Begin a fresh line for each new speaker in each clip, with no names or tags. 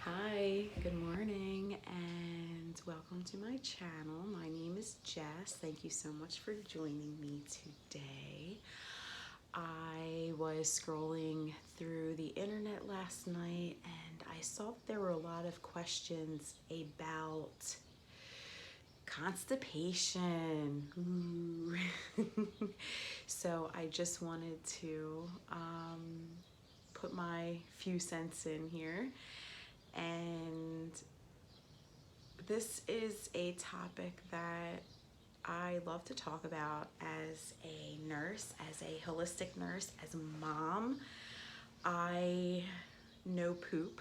Hi, good morning, and welcome to my channel. My name is Jess. Thank you so much for joining me today. I was scrolling through the internet last night and I saw that there were a lot of questions about constipation. Ooh. So I just wanted to put my few cents in here. And this is a topic that I love to talk about as a nurse, as a holistic nurse, as a mom. I know poop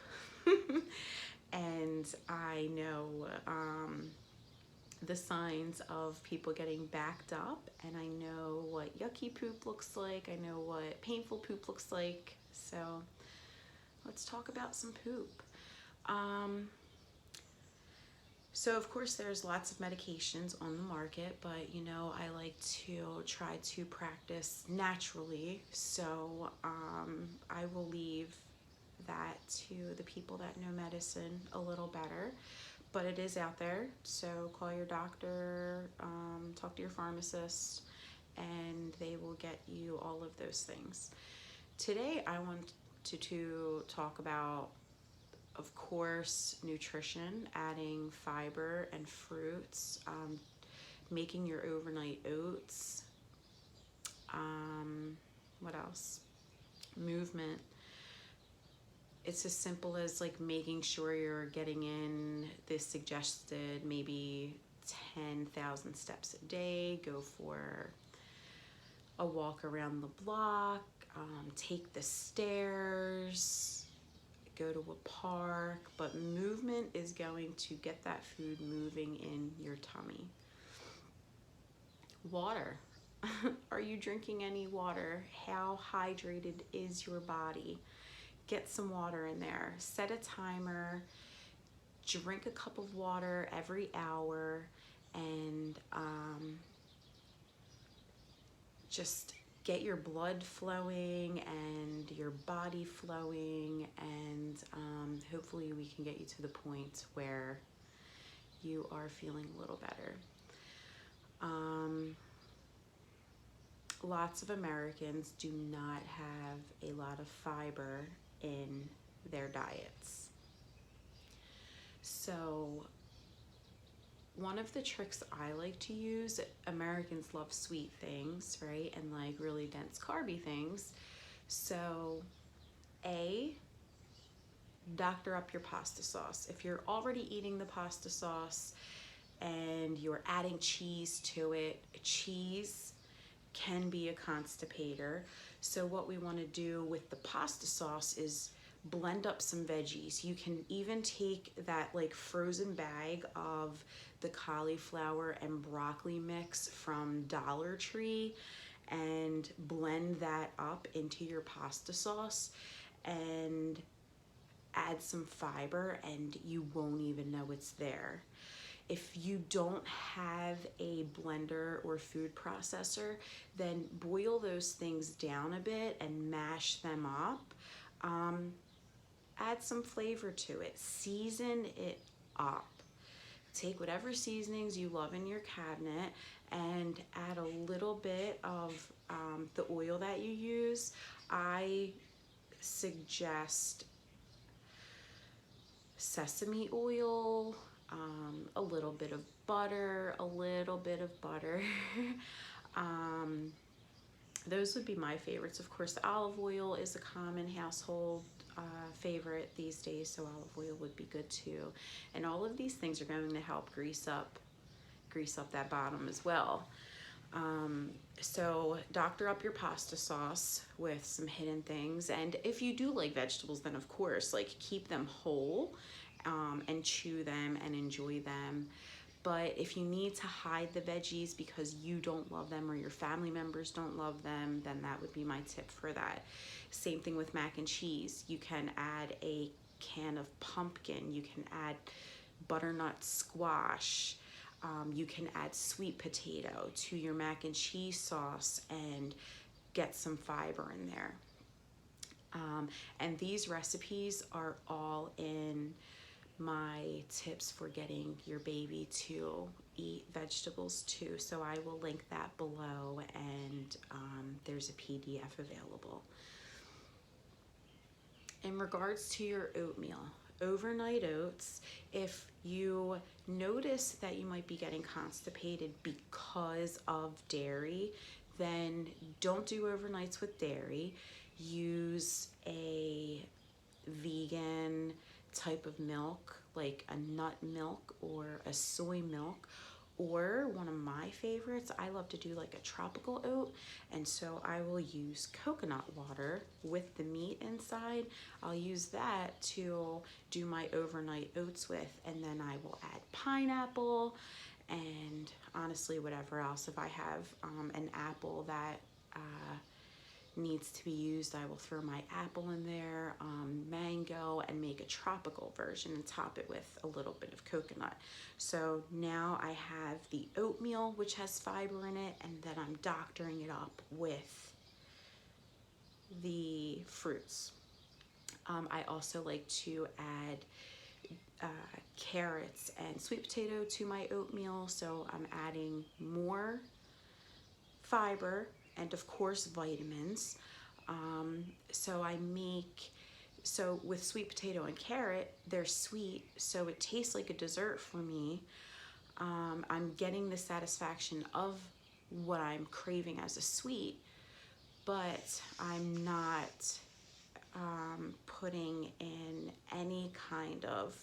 and I know the signs of people getting backed up, and I know what yucky poop looks like. I know what painful poop looks like. So let's talk about some poop. So of course there's lots of medications on the market, but I like to try to practice naturally. So I will leave that to the people that know medicine a little better, but it is out there. So call your doctor, talk to your pharmacist, and they will get you all of those things. Today I want to talk about, of course, nutrition, adding fiber and fruits, making your overnight oats. What else? Movement. It's as simple as like making sure you're getting in this suggested maybe 10,000 steps a day. Go for a walk around the block, take the stairs, go to a park, but movement is going to get that food moving in your tummy. Water. Are you drinking any water? How hydrated is your body? Get some water in there. Set a timer. Drink a cup of water every hour, and just get your blood flowing and your body flowing, and hopefully we can get you to the point where you are feeling a little better. Lots of Americans do not have a lot of fiber in their diets. So one of the tricks I like to use, Americans love sweet things, right? And like really dense carby things. So doctor up your pasta sauce. If you're already eating the pasta sauce and you're adding cheese to it, cheese can be a constipator. So what we want to do with the pasta sauce is blend up some veggies. You can even take that like frozen bag of the cauliflower and broccoli mix from Dollar Tree and blend that up into your pasta sauce and add some fiber, and you won't even know it's there. If you don't have a blender or food processor, then boil those things down a bit and mash them up. Add some flavor to it. Season it up. Take whatever seasonings you love in your cabinet and add a little bit of the oil that you use. I suggest sesame oil, a little bit of butter, those would be my favorites. Of course, olive oil is a common household favorite these days, so olive oil would be good too. And all of these things are going to help grease up that bottom as well. So doctor up your pasta sauce with some hidden things, and if you do like vegetables, then of course like keep them whole and chew them and enjoy them. But if you need to hide the veggies because you don't love them or your family members don't love them, then that would be my tip for that. Same thing with mac and cheese. You can add a can of pumpkin, you can add butternut squash, you can add sweet potato to your mac and cheese sauce and get some fiber in there. And these recipes are all in my tips for getting your baby to eat vegetables too. So I will link that below, and there's a PDF available. In regards to your oatmeal, overnight oats, if you notice that you might be getting constipated because of dairy, then don't do overnights with dairy. Use a vegan type of milk, like a nut milk or a soy milk, or one of my favorites, I love to do like a tropical oat, and so I will use coconut water with the meat inside. I'll use that to do my overnight oats with, and then I will add pineapple and honestly whatever else. If I have an apple that needs to be used, I will throw my apple in there, mango, and make a tropical version and top it with a little bit of coconut. So now I have the oatmeal, which has fiber in it, and then I'm doctoring it up with the fruits. I also like to add carrots and sweet potato to my oatmeal, so I'm adding more fiber and of course vitamins. So with sweet potato and carrot, they're sweet, so it tastes like a dessert for me. I'm getting the satisfaction of what I'm craving as a sweet, but I'm not putting in any kind of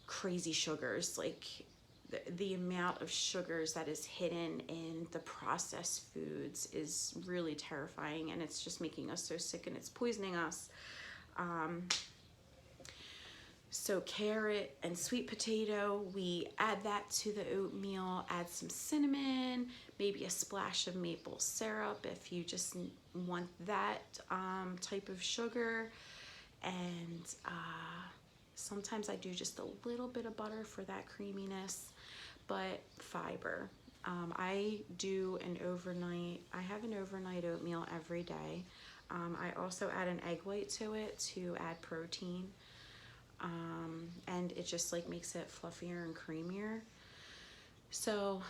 crazy sugars. Like the amount of sugars that is hidden in the processed foods is really terrifying, and it's just making us so sick, and it's poisoning us. So carrot and sweet potato, we add that to the oatmeal, add some cinnamon, maybe a splash of maple syrup if you just want that type of sugar, and sometimes I do just a little bit of butter for that creaminess, but fiber. I have an overnight oatmeal every day. I also add an egg white to it to add protein, and it just like makes it fluffier and creamier. So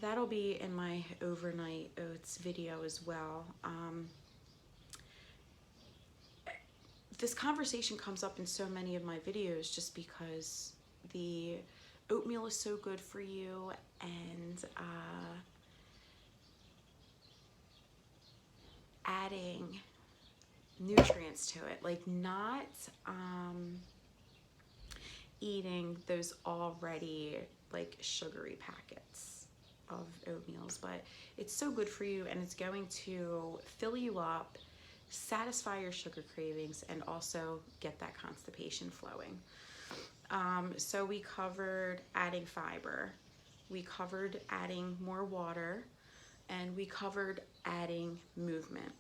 that'll be in my overnight oats video as well. This conversation comes up in so many of my videos just because the oatmeal is so good for you, and adding nutrients to it, like not eating those already like sugary packets of oatmeals, but it's so good for you, and it's going to fill you up, satisfy your sugar cravings, and also get that constipation flowing. So we covered adding fiber, we covered adding more water, and we covered adding movement.